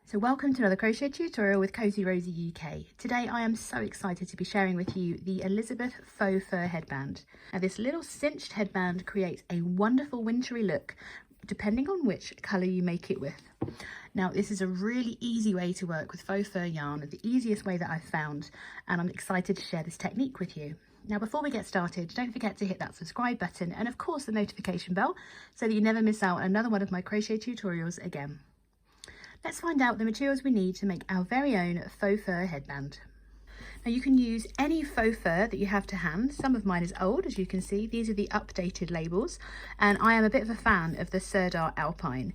So welcome to another crochet tutorial with Cozy Rosie UK. Today I am so excited to be sharing with you the Elizabeth faux fur headband. Now this little cinched headband creates a wonderful wintry look depending on which colour you make it with. Now this is a really easy way to work with faux fur yarn, the easiest way that I've found, and I'm excited to share this technique with you. Now before we get started, don't forget to hit that subscribe button and of course the notification bell so that you never miss out on another one of my crochet tutorials again. Let's find out the materials we need to make our very own faux fur headband. Now you can use any faux fur that you have to hand. Some of mine is old, as you can see. These are the updated labels, and I am a bit of a fan of the Sidar Alpine.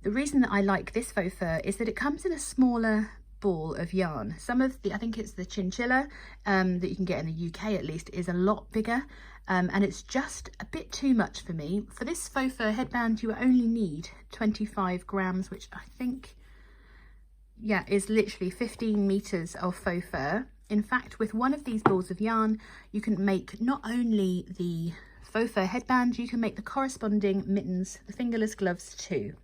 The reason that I like this faux fur is that it comes in a smaller ball of yarn. Some of the, I think it's the chinchilla that you can get in the UK at least, is a lot bigger. And it's just a bit too much for me. For this faux fur headband, you only need 25 grams, which I think, yeah, is literally 15 meters of faux fur. In fact, with one of these balls of yarn, you can make not only the faux fur headband, you can make the corresponding mittens, the fingerless gloves too.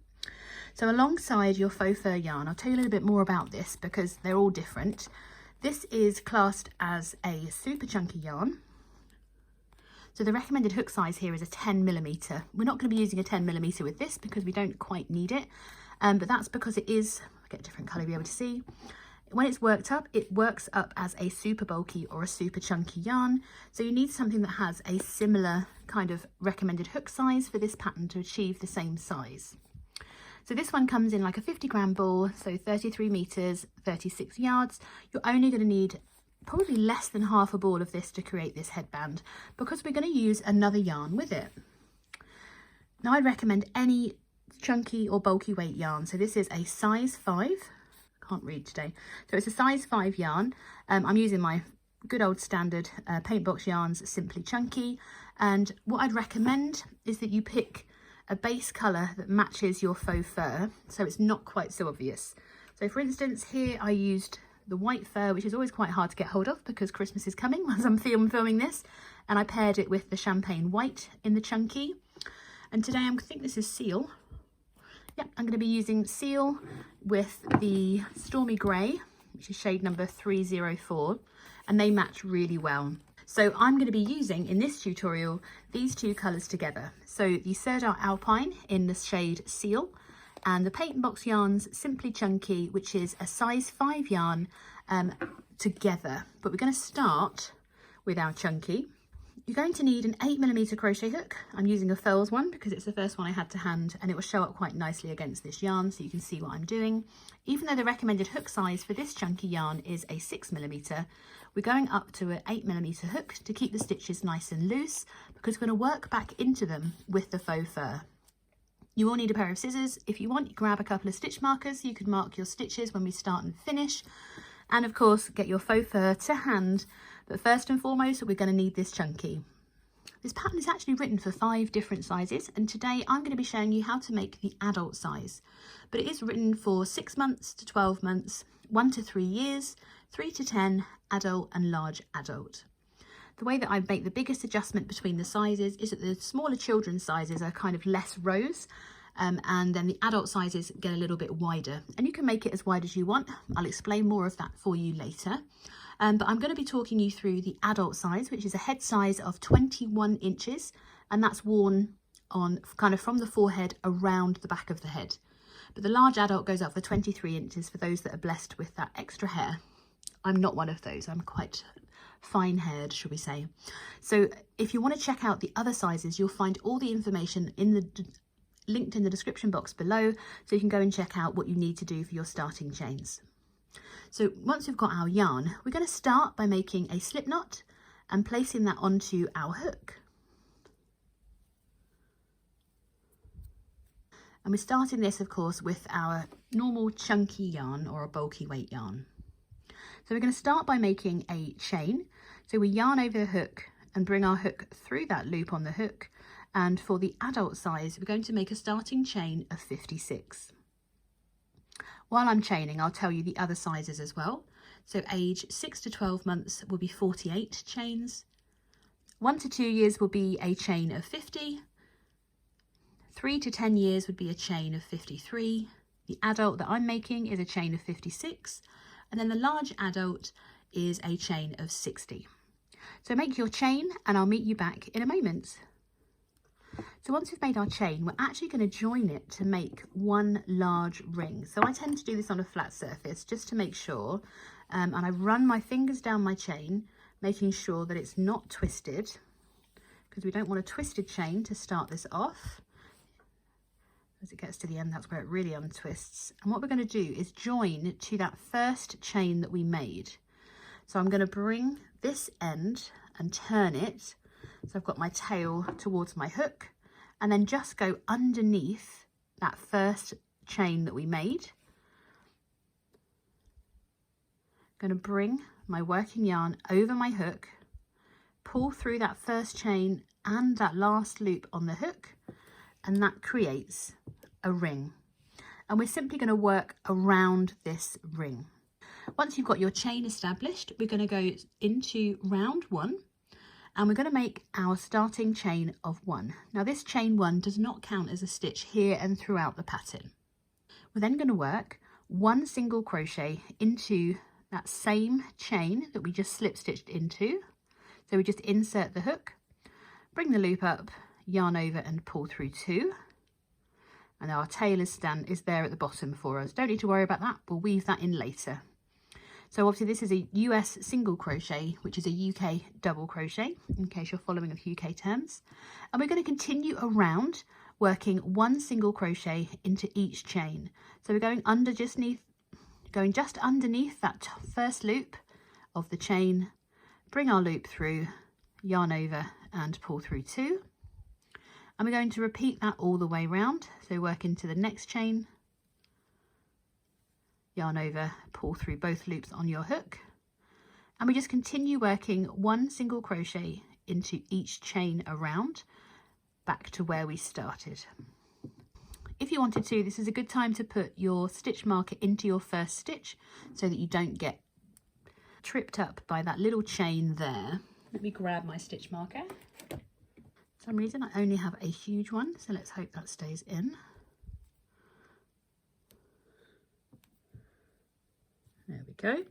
So alongside your faux fur yarn, I'll tell you a little bit more about this because they're all different. This is classed as a super chunky yarn. So the recommended hook size here is a 10mm. We're not going to be using a 10mm with this because we don't quite need it. But that's because it is, I'll get a different colour to be able to see. When it's worked up, it works up as a super bulky or a super chunky yarn. So you need something that has a similar kind of recommended hook size for this pattern to achieve the same size. So this one comes in like a 50-gram ball, so 33 meters, 36 yards. You're only going to need probably less than half a ball of this to create this headband because we're going to use another yarn with it. Now I'd recommend any chunky or bulky weight yarn. So this is a size 5, can't read today. So it's a size 5 yarn. I'm using my good old standard PaintBox yarns, Simply Chunky. And what I'd recommend is that you pick a base colour that matches your faux fur, so it's not quite so obvious. So for instance, here I used the white fur, which is always quite hard to get hold of because Christmas is coming as I'm filming this, and I paired it with the champagne white in the chunky. And today I think this is Seal. Yep, I'm going to be using Seal with the Stormy grey, which is shade number 304, and they match really well. So I'm going to be using in this tutorial these two colours together. So the Sidar Alpine in the shade Seal, and the PaintBox yarns Simply Chunky, which is a size 5 yarn together. But we're going to start with our chunky. You're going to need an 8mm crochet hook. I'm using a Faux one because it's the first one I had to hand, and it will show up quite nicely against this yarn so you can see what I'm doing. Even though the recommended hook size for this chunky yarn is a 6mm, we're going up to an 8mm hook to keep the stitches nice and loose because we're going to work back into them with the faux fur. You will need a pair of scissors. If you want, you grab a couple of stitch markers so you can mark your stitches when we start and finish. And of course, get your faux fur to hand. But first and foremost, we're going to need this chunky. This pattern is actually written for 5 different sizes, and today I'm going to be showing you how to make the adult size. But it is written for 6 months to 12 months, 1 to 3 years, 3 to 10, adult and large adult. The way that I make the biggest adjustment between the sizes is that the smaller children's sizes are kind of less rows, and then the adult sizes get a little bit wider, and you can make it as wide as you want. I'll explain more of that for you later. But I'm going to be talking you through the adult size, which is a head size of 21 inches, and that's worn on kind of from the forehead around the back of the head. But the large adult goes up for 23 inches for those that are blessed with that extra hair. I'm not one of those. I'm quite fine haired, shall we say. So if you want to check out the other sizes, you'll find all the information in the linked in the description box below, so you can go and check out what you need to do for your starting chains. So once we've got our yarn, we're going to start by making a slip knot and placing that onto our hook. And we're starting this, of course, with our normal chunky yarn or a bulky weight yarn. So we're going to start by making a chain. So we yarn over the hook and bring our hook through that loop on the hook. And for the adult size, we're going to make a starting chain of 56. While I'm chaining, I'll tell you the other sizes as well. So age 6 to 12 months will be 48 chains. 1 to 2 years will be a chain of 50. 3 to 10 years would be a chain of 53. The adult that I'm making is a chain of 56, and then the large adult is a chain of 60. So make your chain and I'll meet you back in a moment. So once we've made our chain, we're actually going to join it to make one large ring. So I tend to do this on a flat surface just to make sure, and I run my fingers down my chain, making sure that it's not twisted, because we don't want a twisted chain to start this off. As it gets to the end, that's where it really untwists. And what we're going to do is join to that first chain that we made. So I'm going to bring this end and turn it. So I've got my tail towards my hook, and then just go underneath that first chain that we made. I'm going to bring my working yarn over my hook, pull through that first chain and that last loop on the hook, and that creates a ring. And we're simply going to work around this ring. Once you've got your chain established, we're going to go into round 1, and we're going to make our starting chain of 1. Now this chain 1 does not count as a stitch here and throughout the pattern. We're then going to work 1 single crochet into that same chain that we just slip stitched into. So we just insert the hook, bring the loop up, yarn over and pull through 2. And our tail is there at the bottom for us. Don't need to worry about that, we'll weave that in later. So obviously this is a US single crochet, which is a UK double crochet, in case you're following with UK terms. And we're going to continue around working 1 single crochet into each chain. So we're going just underneath that first loop of the chain, bring our loop through, yarn over and pull through 2. And we're going to repeat that all the way round. So work into the next chain, yarn over, pull through both loops on your hook, and we just continue working 1 single crochet into each chain around, back to where we started. If you wanted to, this is a good time to put your stitch marker into your first stitch so that you don't get tripped up by that little chain there. Let me grab my stitch marker. For some reason I only have a huge one, so let's hope that stays in. There we go.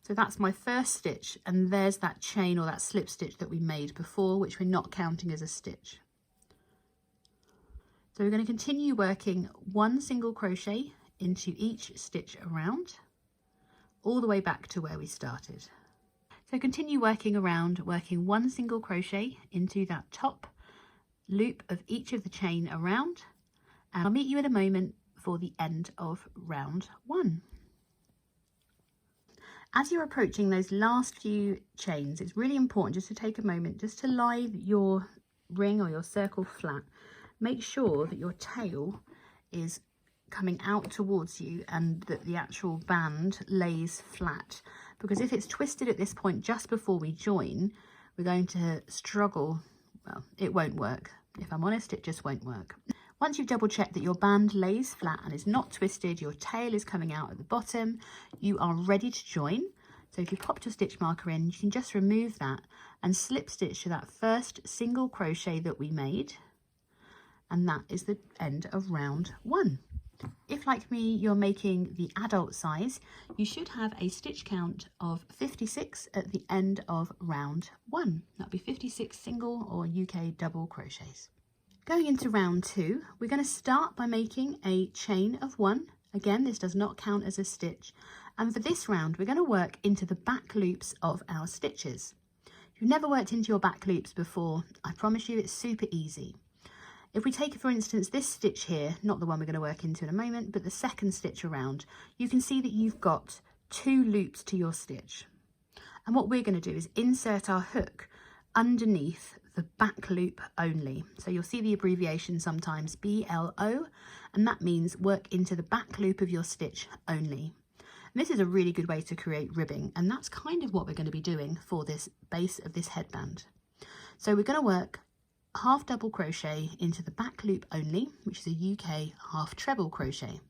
So that's my first stitch, and there's that chain or that slip stitch that we made before, which we're not counting as a stitch. So we're going to continue working 1 single crochet into each stitch around, all the way back to where we started. So continue working around, working 1 single crochet into that top loop of each of the chain around, and I'll meet you in a moment for the end of round 1. As you're approaching those last few chains, it's really important just to take a moment just to lie your ring or your circle flat. Make sure that your tail is coming out towards you and that the actual band lays flat, because if it's twisted at this point just before we join, we're going to struggle. Well, it won't work. If I'm honest, it just won't work. Once you've double checked that your band lays flat and is not twisted, your tail is coming out at the bottom, you are ready to join. So if you've popped your stitch marker in, you can just remove that and slip stitch to that first single crochet that we made. And that is the end of round 1. If, like me, you're making the adult size, you should have a stitch count of 56 at the end of round 1. That'll be 56 single or UK double crochets. Going into round 2, we're going to start by making a chain of 1. Again, this does not count as a stitch. And for this round, we're going to work into the back loops of our stitches. If you've never worked into your back loops before, I promise you it's super easy. If we take, for instance, this stitch here, not the one we're going to work into in a moment, but the second stitch around, you can see that you've got 2 loops to your stitch. And what we're going to do is insert our hook underneath the back loop only. So you'll see the abbreviation sometimes BLO, and that means work into the back loop of your stitch only. And this is a really good way to create ribbing, and that's kind of what we're going to be doing for this base of this headband. So we're going to work half double crochet into the back loop only, which is a UK half treble crochet.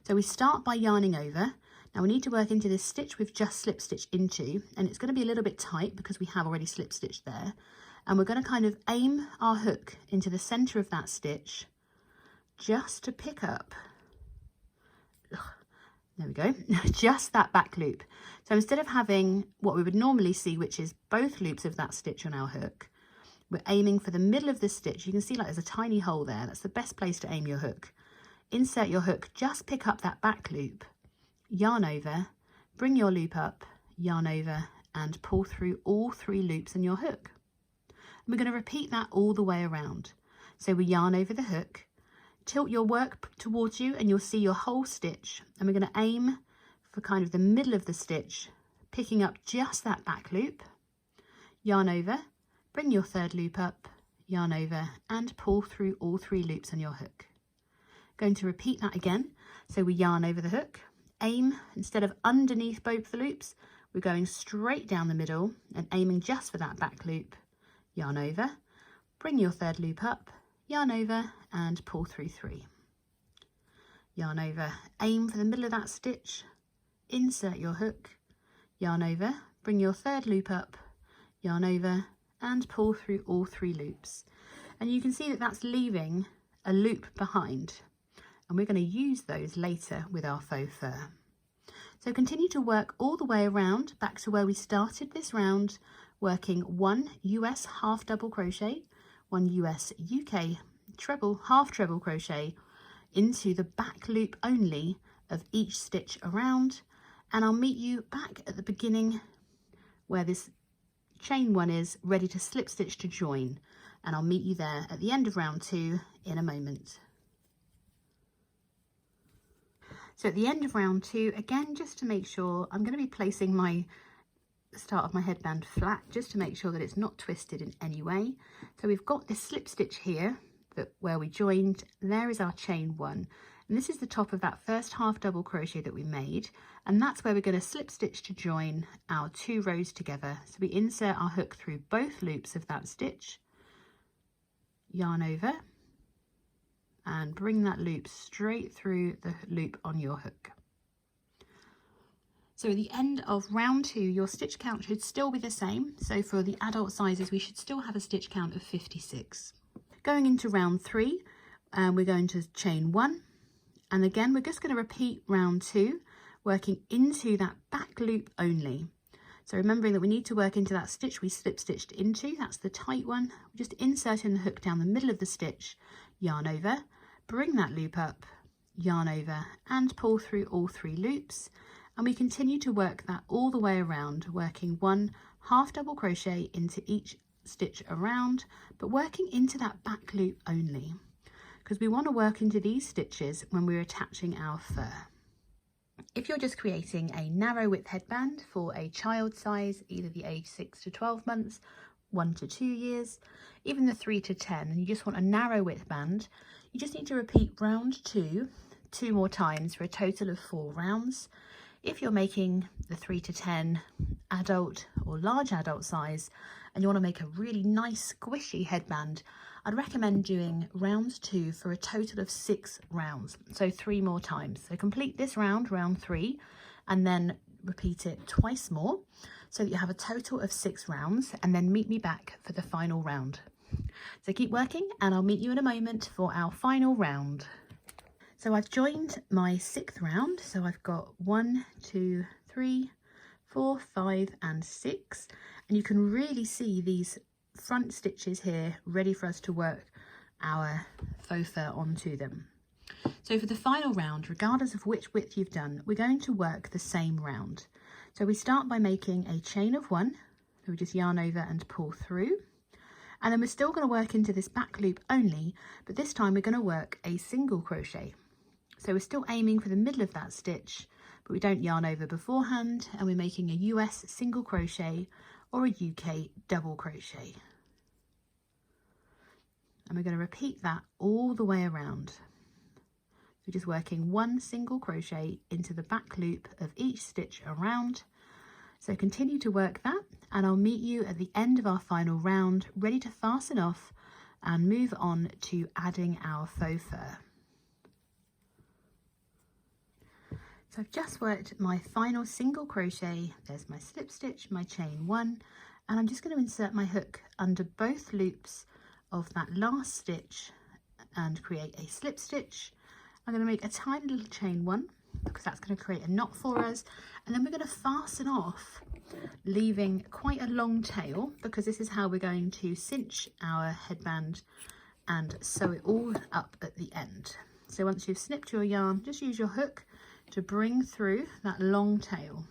So we start by yarning over. Now we need to work into this stitch we've just slip stitched into, and it's going to be a little bit tight because we have already slip stitched there. And we're going to kind of aim our hook into the center of that stitch just to pick up There we go, just that back loop. So instead of having what we would normally see, which is both loops of that stitch on our hook, we're aiming for the middle of the stitch. You can see like there's a tiny hole there. That's the best place to aim your hook. Insert your hook, just pick up that back loop, yarn over, bring your loop up, yarn over, and pull through all 3 loops in your hook. And we're going to repeat that all the way around. So we yarn over the hook, tilt your work towards you and you'll see your whole stitch, and we're going to aim for kind of the middle of the stitch, picking up just that back loop, yarn over, bring your 3rd loop up, yarn over, and pull through all 3 loops on your hook. Going to repeat that again. So we yarn over the hook, aim, instead of underneath both the loops, we're going straight down the middle and aiming just for that back loop, yarn over, bring your 3rd loop up, yarn over, and pull through 3. Yarn over, aim for the middle of that stitch, insert your hook, yarn over, bring your 3rd loop up, yarn over, and pull through all 3 loops. And you can see that that's leaving a loop behind, and we're going to use those later with our faux fur. So continue to work all the way around back to where we started this round, working 1 US half double crochet, 1 US UK half treble crochet into the back loop only of each stitch around, and I'll meet you back at the beginning where this chain 1 is ready to slip stitch to join, and I'll meet you there at the end of round 2 in a moment. So at the end of round 2, again, just to make sure, I'm going to be placing my start of my headband flat just to make sure that it's not twisted in any way. So we've got this slip stitch here that where we joined. There is our chain 1, and this is the top of that first half double crochet that we made, and that's where we're going to slip stitch to join our 2 rows together. So we insert our hook through both loops of that stitch, yarn over, and bring that loop straight through the loop on your hook. So at the end of round 2, your stitch count should still be the same. So for the adult sizes, we should still have a stitch count of 56. Going into round 3, we're going to chain 1. And again, we're just going to repeat round 2, working into that back loop only. So remembering that we need to work into that stitch we slip stitched into, that's the tight one. We're just inserting the hook down the middle of the stitch, yarn over, bring that loop up, yarn over, and pull through all 3 loops. And we continue to work that all the way around, working 1 half double crochet into each stitch around, but working into that back loop only, because we want to work into these stitches when we're attaching our fur. If you're just creating a narrow width headband for a child size, either the age 6 to 12 months, 1 to 2 years, even the 3 to 10, and you just want a narrow width band, you just need to repeat round 2 more times for a total of 4 rounds. If you're making the 3 to 10 adult or large adult size and you want to make a really nice squishy headband, I'd recommend doing round 2 for a total of 6 rounds, so 3 more times. So complete this round, round 3, and then repeat it twice more so that you have a total of 6 rounds, and then meet me back for the final round. So keep working and I'll meet you in a moment for our final round. So I've joined my 6th round, so I've got 1, 2, 3, 4, 5 and 6, and you can really see these front stitches here ready for us to work our faux fur onto them. So for the final round, regardless of which width you've done, we're going to work the same round. So we start by making a chain of 1, so we just yarn over and pull through, and then we're still going to work into this back loop only, but this time we're going to work a single crochet. So we're still aiming for the middle of that stitch, but we don't yarn over beforehand, and we're making a US single crochet or a UK double crochet. And we're going to repeat that all the way around. We're just working 1 single crochet into the back loop of each stitch around. So continue to work that, and I'll meet you at the end of our final round, ready to fasten off and move on to adding our faux fur. So I've just worked my final single crochet. There's my slip stitch, my chain 1, and I'm just going to insert my hook under both loops of that last stitch and create a slip stitch. I'm going to make a tiny little chain 1, because that's going to create a knot for us. And then we're going to fasten off, leaving quite a long tail, because this is how we're going to cinch our headband and sew it all up at the end. So once you've snipped your yarn, just use your hook to bring through that long tail.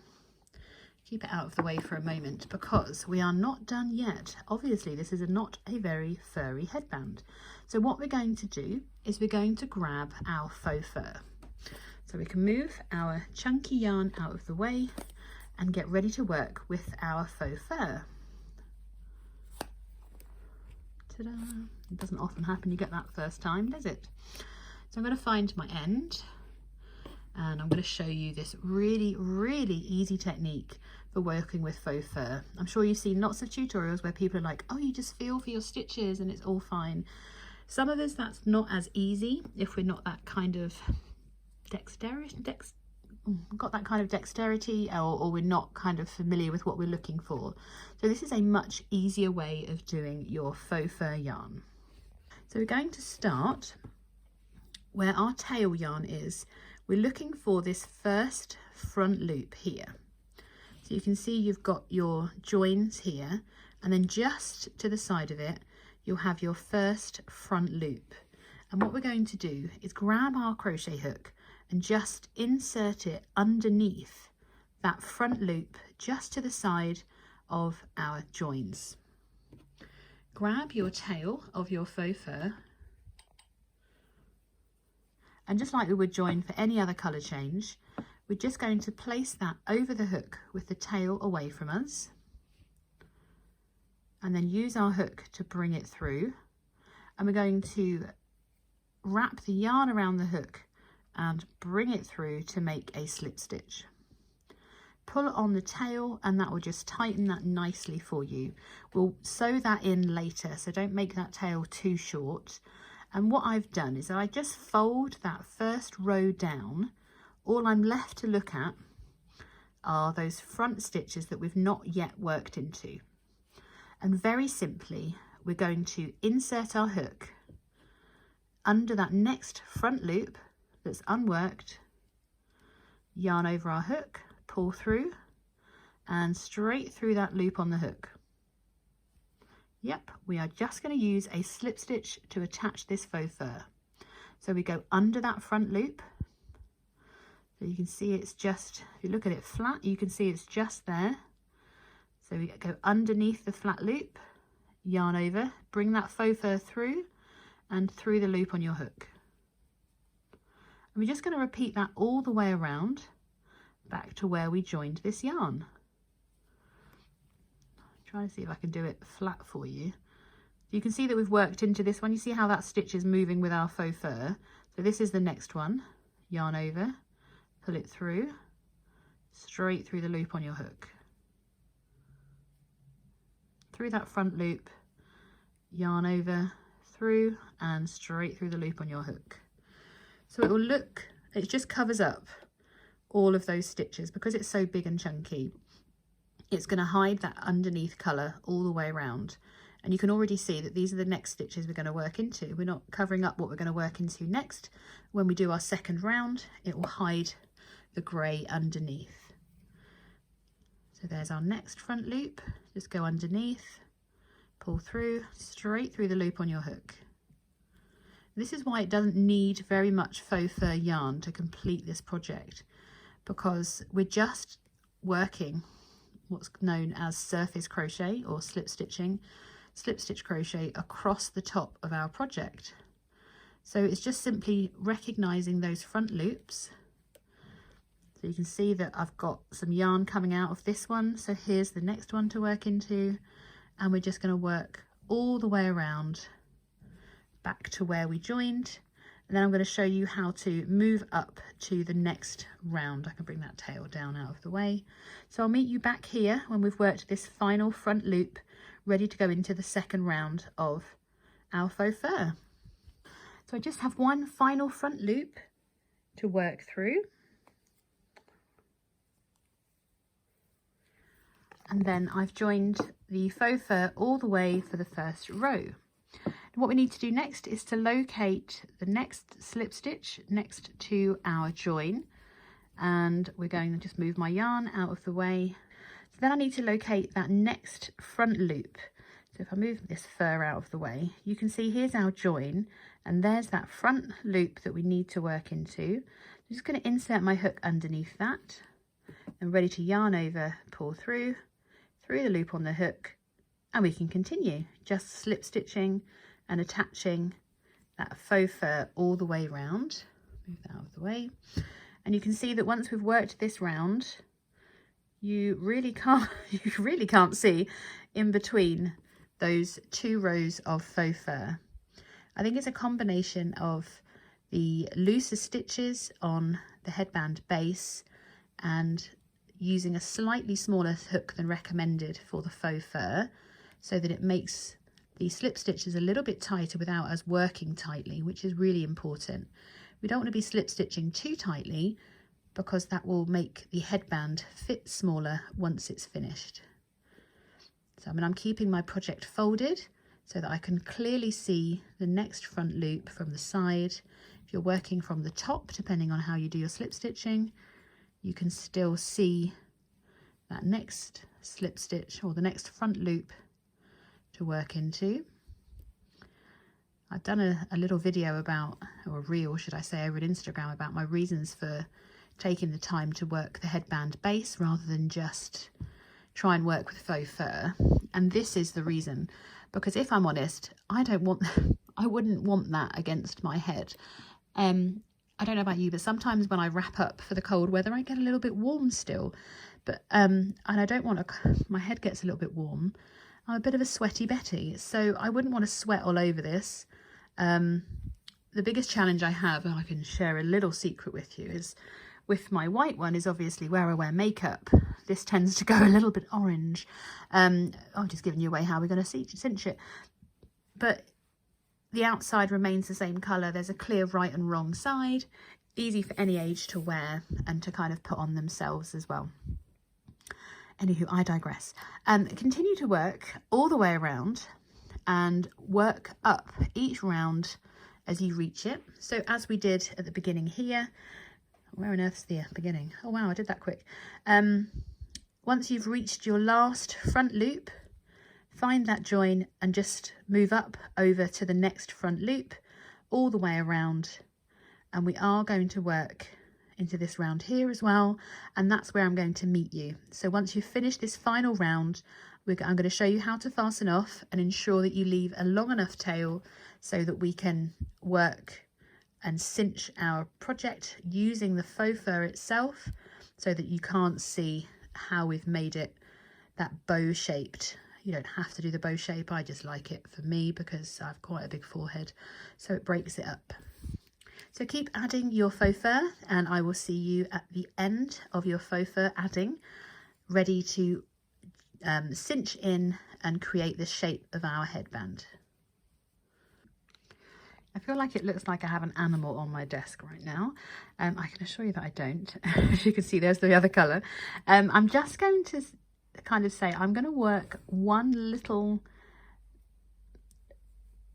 Keep it out of the way for a moment because we are not done yet. Obviously, this is not a very furry headband. So what we're going to do is we're going to grab our faux fur. So we can move our chunky yarn out of the way and get ready to work with our faux fur. Ta-da! It doesn't often happen you get that first time, does it? So I'm going to find my end and I'm going to show you this really, really easy technique for working with faux fur. I'm sure you've seen lots of tutorials where people are like, oh, you just feel for your stitches and it's all fine. Some of us, that's not as easy if we're not that kind of dexterity or we're not kind of familiar with what we're looking for. So this is a much easier way of doing your faux fur yarn. So we're going to start where our tail yarn is. We're looking for this first front loop here. So you can see you've got your joins here, and then just to the side of it, you'll have your first front loop. And what we're going to do is grab our crochet hook and just insert it underneath that front loop, just to the side of our joins. Grab your tail of your faux fur, and just like we would join for any other colour change, we're just going to place that over the hook with the tail away from us, and then use our hook to bring it through. And we're going to wrap the yarn around the hook and bring it through to make a slip stitch. Pull on the tail and that will just tighten that nicely for you. We'll sew that in later, so don't make that tail too short. And what I've done is I just fold that first row down. All I'm left to look at are those front stitches that we've not yet worked into. And very simply, we're going to insert our hook under that next front loop that's unworked, yarn over our hook, pull through and straight through that loop on the hook. Yep, we are just going to use a slip stitch to attach this faux fur. So we go under that front loop. So you can see it's just, if you look at it flat, you can see it's just there. So we go underneath the flat loop, yarn over, bring that faux fur through and through the loop on your hook. And we're just going to repeat that all the way around back to where we joined this yarn. Try to see if I can do it flat for you. You can see that we've worked into this one. You see how that stitch is moving with our faux fur. So this is the next one. Yarn over, pull it through, straight through the loop on your hook. Through that front loop, yarn over, through and straight through the loop on your hook. So it will look, it just covers up all of those stitches because it's so big and chunky. It's going to hide that underneath colour all the way around. And you can already see that these are the next stitches we're going to work into. We're not covering up what we're going to work into next. When we do our second round, it will hide the grey underneath. So there's our next front loop. Just go underneath, pull through, straight through the loop on your hook. This is why it doesn't need very much faux fur yarn to complete this project, because we're just working what's known as surface crochet or slip stitch crochet across the top of our project. So it's just simply recognizing those front loops. So you can see that I've got some yarn coming out of this one, so here's the next one to work into, and we're just going to work all the way around back to where we joined. And then I'm going to show you how to move up to the next round. I can bring that tail down out of the way. So I'll meet you back here when we've worked this final front loop, ready to go into the second round of our faux fur. So I just have one final front loop to work through. And then I've joined the faux fur all the way for the first row. What we need to do next is to locate the next slip stitch next to our join, and we're going to just move my yarn out of the way. So then I need to locate that next front loop. So if I move this fur out of the way, you can see here's our join, and there's that front loop that we need to work into. I'm just going to insert my hook underneath that. I'm ready to yarn over, pull through the loop on the hook, and we can continue just slip stitching and attaching that faux fur all the way round. Move that out of the way, and you can see that once we've worked this round, you really can't see in between those two rows of faux fur. I think it's a combination of the looser stitches on the headband base and using a slightly smaller hook than recommended for the faux fur, so that it makes the slip stitches a little bit tighter without us working tightly, which is really important. We don't want to be slip stitching too tightly, because that will make the headband fit smaller once it's finished. So I'm keeping my project folded so that I can clearly see the next front loop from the side. If you're working from the top, depending on how you do your slip stitching, you can still see that next slip stitch or the next front loop to work into. I've done a little video about, or a reel should I say, over at Instagram about my reasons for taking the time to work the headband base rather than just try and work with faux fur. And this is the reason, because if I'm honest, I wouldn't want that against my head. I don't know about you, but sometimes when I wrap up for the cold weather, I get a little bit warm still. But and I don't want to, my head gets a little bit warm. I'm a bit of a sweaty Betty, so I wouldn't want to sweat all over this. The biggest challenge I have, and I can share a little secret with you, is with my white one, is obviously where I wear makeup. This tends to go a little bit orange. I'm just giving you away how we're going to cinch it. But the outside remains the same colour. There's a clear right and wrong side. Easy for any age to wear and to kind of put on themselves as well. Anywho, I digress. Continue to work all the way around and work up each round as you reach it. So as we did at the beginning here, where on earth's the beginning? Oh wow, I did that quick. Once you've reached your last front loop, find that join and just move up over to the next front loop all the way around. And we are going to work into this round here as well, and that's where I'm going to meet you. So once you've finished this final round, I'm going to show you how to fasten off and ensure that you leave a long enough tail so that we can work and cinch our project using the faux fur itself, so that you can't see how we've made it that bow shaped. You don't have to do the bow shape, I just like it for me because I've quite a big forehead, so it breaks it up. So keep adding your faux fur, and I will see you at the end of your faux fur adding, ready to cinch in and create the shape of our headband. I feel like it looks like I have an animal on my desk right now. I can assure you that I don't. As you can see, there's the other colour. I'm just going to kind of say I'm going to work one little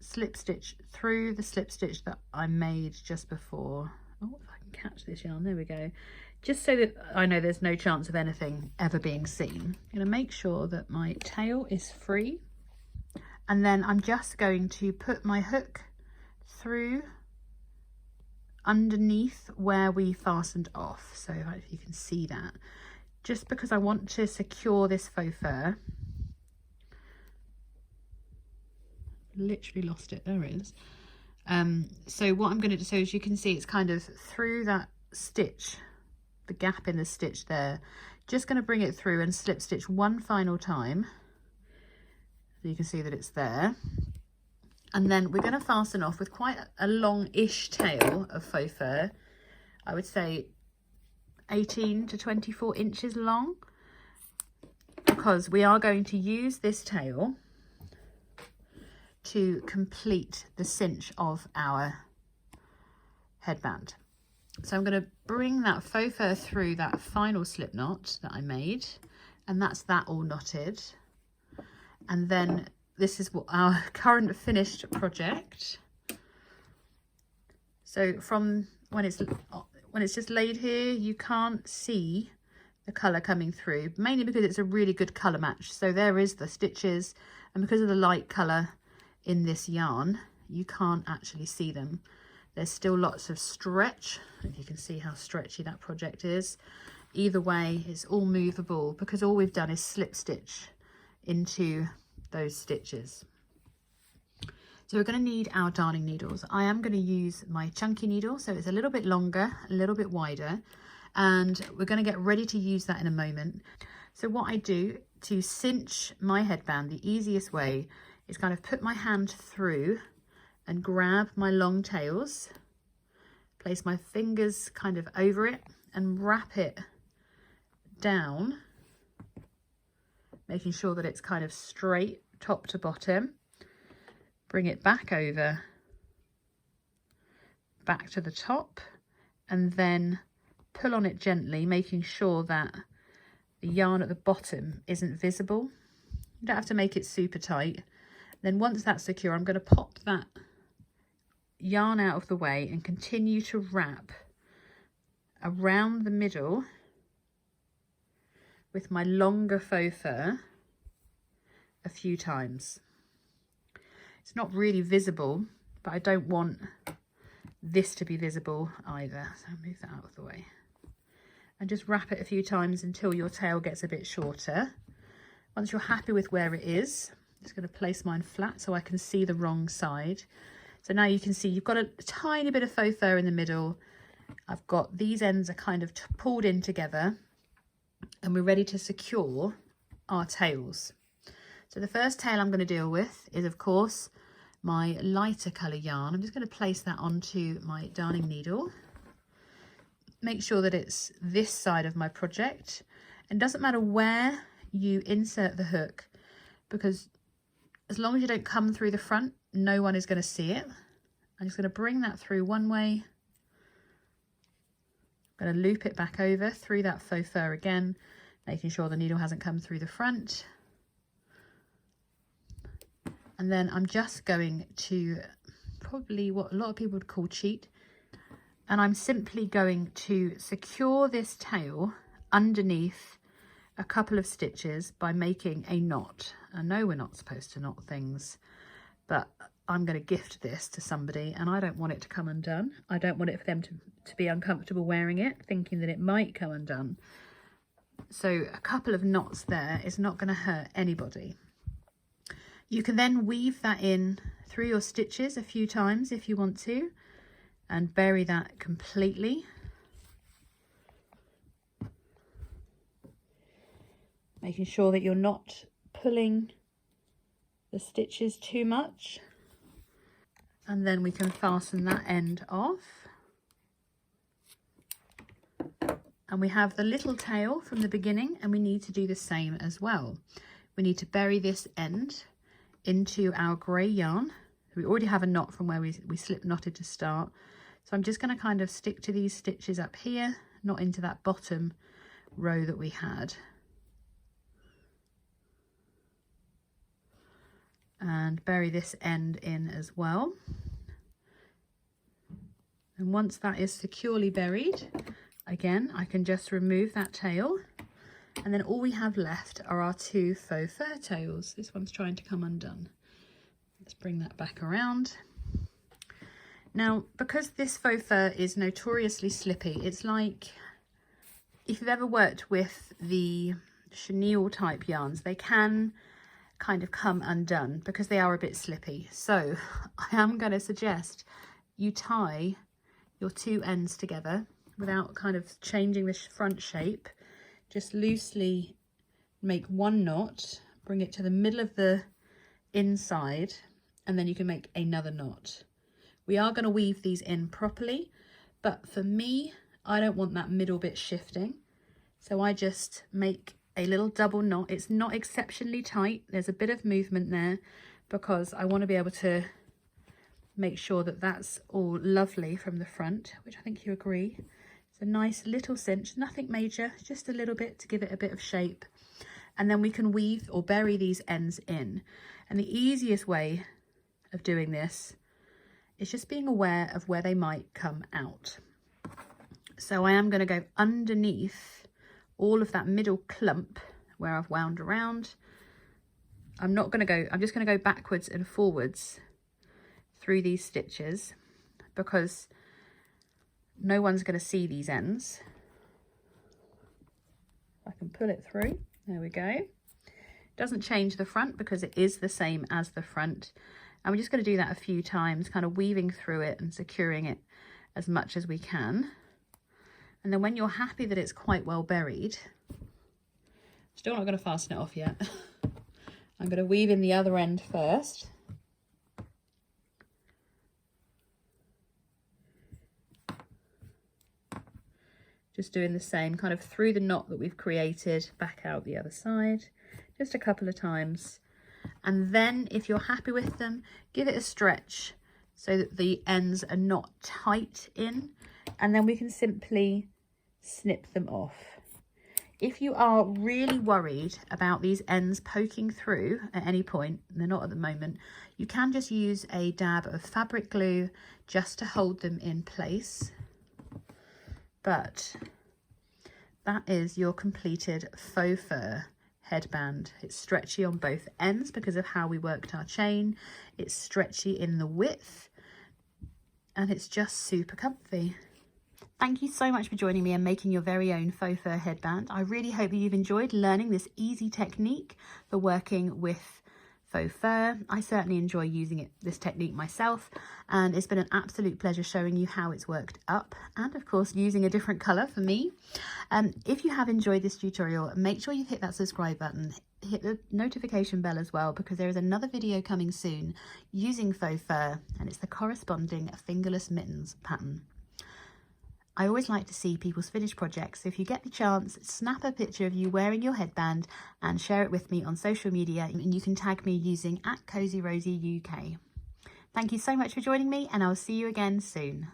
slip stitch through the slip stitch that I made just before. Oh, if I can catch this yarn, there we go. Just so that I know there's no chance of anything ever being seen. I'm going to make sure that my tail is free, and then I'm just going to put my hook through underneath where we fastened off. So if you can see that, just because I want to secure this faux fur. Literally lost it, there it is. So what I'm going to do, so as you can see, it's kind of through that stitch, the gap in the stitch there, just going to bring it through and slip stitch one final time, so you can see that it's there. And then we're going to fasten off with quite a long-ish tail of faux fur. I would say 18 to 24 inches long, because we are going to use this tail to complete the cinch of our headband. So I'm going to bring that faux fur through that final slip knot that I made, and that's that all knotted. And then this is what our current finished project. So from when when it's just laid here, you can't see the colour coming through, mainly because it's a really good colour match. So there is the stitches, and because of the light colour in this yarn, you can't actually see them. There's still lots of stretch, if you can see how stretchy that project is. Either way, it's all movable because all we've done is slip stitch into those stitches. So we're going to need our darning needles. I am going to use my chunky needle, so it's a little bit longer, a little bit wider, and we're going to get ready to use that in a moment. So what I do to cinch my headband, the easiest way is kind of put my hand through and grab my long tails, place my fingers kind of over it and wrap it down, making sure that it's kind of straight top to bottom. Bring it back over, back to the top, and then pull on it gently, making sure that the yarn at the bottom isn't visible. You don't have to make it super tight. Then once that's secure, I'm going to pop that yarn out of the way and continue to wrap around the middle with my longer faux fur a few times. It's not really visible, but I don't want this to be visible either. So I'll move that out of the way. And just wrap it a few times until your tail gets a bit shorter. Once you're happy with where it is, I'm just going to place mine flat so I can see the wrong side. So now you can see you've got a tiny bit of faux fur in the middle. I've got these ends are kind of pulled in together, and we're ready to secure our tails. So the first tail I'm going to deal with is, of course, my lighter colour yarn. I'm just going to place that onto my darning needle. Make sure that it's this side of my project. And it doesn't matter where you insert the hook, because as long as you don't come through the front, no one is going to see it. I'm just going to bring that through one way. I'm going to loop it back over through that faux fur again, making sure the needle hasn't come through the front. And then I'm just going to probably what a lot of people would call cheat. And I'm simply going to secure this tail underneath a couple of stitches by making a knot. I know we're not supposed to knot things, but I'm going to gift this to somebody and I don't want it to come undone. I don't want it for them to be uncomfortable wearing it, thinking that it might come undone. So a couple of knots there is not going to hurt anybody. You can then weave that in through your stitches a few times if you want to, and bury that completely. Making sure that you're not pulling the stitches too much. And then we can fasten that end off. And we have the little tail from the beginning, and we need to do the same as well. We need to bury this end into our grey yarn. We already have a knot from where we slip knotted to start. So I'm just going to kind of stick to these stitches up here, not into that bottom row that we had. And bury this end in as well. And once that is securely buried, again, I can just remove that tail. And then all we have left are our two faux fur tails. This one's trying to come undone. Let's bring that back around. Now, because this faux fur is notoriously slippy, it's like if you've ever worked with the chenille type yarns, they can kind of come undone because they are a bit slippy. So I am going to suggest you tie your two ends together without kind of changing the front shape. Just loosely make one knot, bring it to the middle of the inside, and then you can make another knot. We are going to weave these in properly, but for me, I don't want that middle bit shifting. So I just make a little double knot. It's not exceptionally tight. There's a bit of movement there because I want to be able to make sure that that's all lovely from the front, which I think you agree. A nice little cinch, nothing major, just a little bit to give it a bit of shape. And then we can weave or bury these ends in. And the easiest way of doing this is just being aware of where they might come out. So I am going to go underneath all of that middle clump where I've wound around. I'm just going to go backwards and forwards through these stitches because no one's going to see these ends. I can pull it through. There we go. Doesn't change the front because it is the same as the front. And we're just going to do that a few times, kind of weaving through it and securing it as much as we can. And then when you're happy that it's quite well buried, still not going to fasten it off yet. I'm going to weave in the other end first. Just doing the same, kind of through the knot that we've created, back out the other side, just a couple of times. And then if you're happy with them, give it a stretch so that the ends are not tight in, and then we can simply snip them off. If you are really worried about these ends poking through at any point, and they're not at the moment, you can just use a dab of fabric glue just to hold them in place. But that is your completed faux fur headband. It's stretchy on both ends because of how we worked our chain. It's stretchy in the width, and it's just super comfy. Thank you so much for joining me and making your very own faux fur headband. I really hope that you've enjoyed learning this easy technique for working with faux fur. I certainly enjoy using this technique myself, and it's been an absolute pleasure showing you how it's worked up, and of course using a different colour for me. If you have enjoyed this tutorial, make sure you hit that subscribe button, hit the notification bell as well, because there is another video coming soon using faux fur, and it's the corresponding fingerless mittens pattern. I always like to see people's finished projects, so if you get the chance, snap a picture of you wearing your headband and share it with me on social media, and you can tag me using @CozyRosyUK. Thank you so much for joining me, and I'll see you again soon.